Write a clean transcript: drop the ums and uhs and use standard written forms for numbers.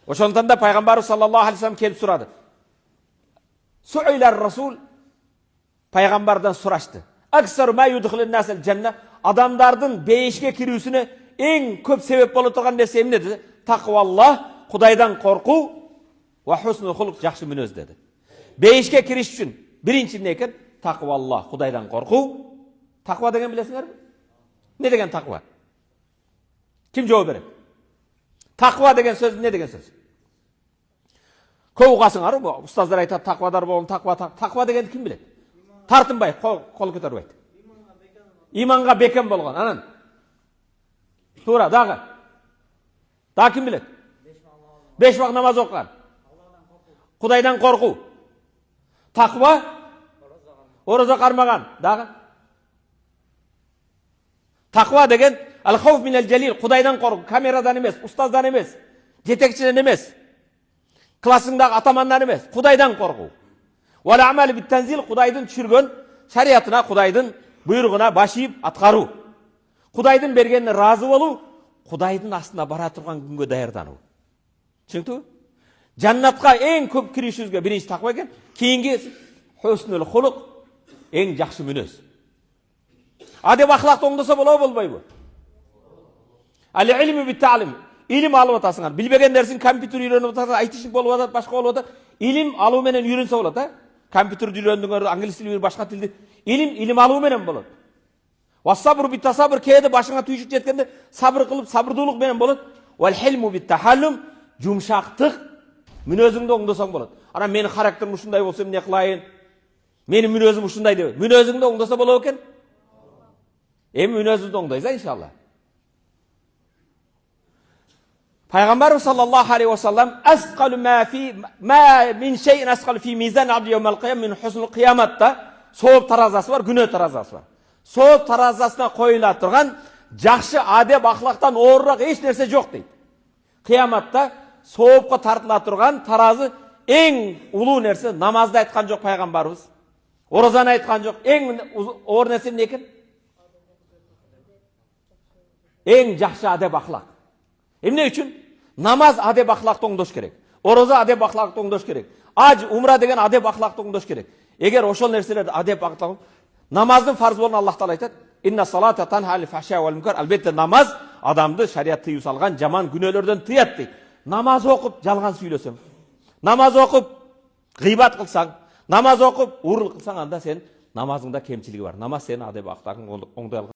Ошондон да пайгамбарыбыз саллаллаху алейхи вассалам келип сурады. Суилар расул, пайгамбардан сурашты. Аксару ма юдхилун насл жанна, адамдардын бейишке кирүүсүнө эң көп себеп боло турган нерсе эмне dedi? Тақваллах, Кудайдан коркуу, ва хуснул хулук, жакшы мүнөз dedi. Бейишке кириш үчүн биринчи эмне экен? Тақваллах, Кудайдан коркуу. Тақва деген билесиңерби? Не деген тақва? Ким жооп берет? Тақва деген сөз не деген сөз? Көп угасыңар, устаздар айтат, тақвадар болгон, тақва деген ким билет? Тартынбай, кол көтөрбөйт. Иманга бекем болгон. Анан туура дагы. Дагы ким билет? 5 вак намаз окуган. Кудайдан коркуу. Тақва ораза кармаган. Дагы. Тақва деген ал-хауф минал жалил, Кудайдан коркуу, камерадан эмес, устаздан эмес, жетекчиден эмес, классыңдагы атамандан эмес, Кудайдан коркуу. Вал амал бит танзил, Кудайдын түшүргөн шариятына, Кудайдын буйругуна баш ийип аткаруу. Кудайдын бергенине разы болуу, Кудайдын астына бара турган күнгө даярдануу. Түшүндүңбү? Жаннатка эң көп киришибизге биринчи тақва экен, кийинки хуснул хулук, эң жакшы мүнөз. Адеп ахлакты оңдосо болобу, болбойбу? Ал-илму бит-та'лим. Илим алып атасыңар. Билбеген нерсени компьютер үйрөнүп атасың, айтышың болуп атат, башка болуп атат. Илим алуу менен үйрөнсө болот, а? Компьютерди үйрөндүңөр, англис тили, башка тилди. Илим алуу менен болот. Вас-сабру бит-тасаббур, кээде башыңа түйшүк жеткенде сабыр кылып, сабырдуулук менен болот. Вал-хилму бит-тахаллум, жумшактык мүнөзүңдү оңдосоң болот. Анан менин характерим ушундай болсо эмне кылайын? Менин мүнөзүм ушундай деп. Мүнөзүңдү оңдосо болот экен. Эми мүнөзүңдү оңдойсуң иншалла. Пайгамбарыбыз саллаллаху алейхи вассалам асқалу ма мин шейин асқалу фи мизан абди йаумал қиям мин хуснул қияматта сооп таразасы бар, күнөө таразасы бар. Сооп таразасына коюла турган жакшы адеп ахлактан оорураак эч нерсе жок дейт. Кыяматта соопко тартыла турган таразы эң улуу нерсе намазды айткан жок пайгамбарыбыз. Оразаны айткан жок. Эң оор нерсе эмне экен? Эң жакшы адеп ахлак. Эмне үчүн? Намаз адеп ахлакты оңдош керек. Ораза адеп ахлакты оңдош керек. Аж, умра деген адеп ахлакты оңдош керек. Эгер ошол нерселерди адеп ахлак, намаздын фарз болгонун Аллах таала айтат. Инна салата танха анил фахша вал мункар. Албетте намаз адамды шарият тыюу салган жаман күнөөлөрдөн тыят дейт. Намаз окуп жалган сүйлөсөң, намаз окуп гыйбат кылсаң, намаз окуп уурул кылсаң, анда сен намазыңда кемчилиги бар. Намаз сени адеп ахлакың оңдой алган.